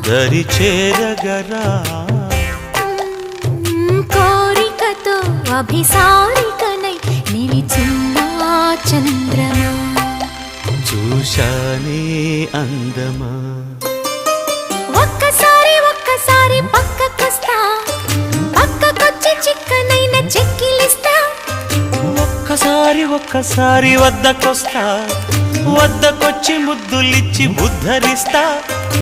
దరి చేరగరా కోరికతో అభిసారికనై నిలిచిన చంద్రమా చూశానే అందమా ఒక్కసారి ఒక్కసారి పక్కకొస్తా పక్కకొచ్చి చిక్కనైన చెక్కిలిస్తా ఒక్కసారి ఒక్కసారి వద్దకొస్తా వద్దకొచ్చి ముద్దులిచ్చి ఉద్ధరిస్తా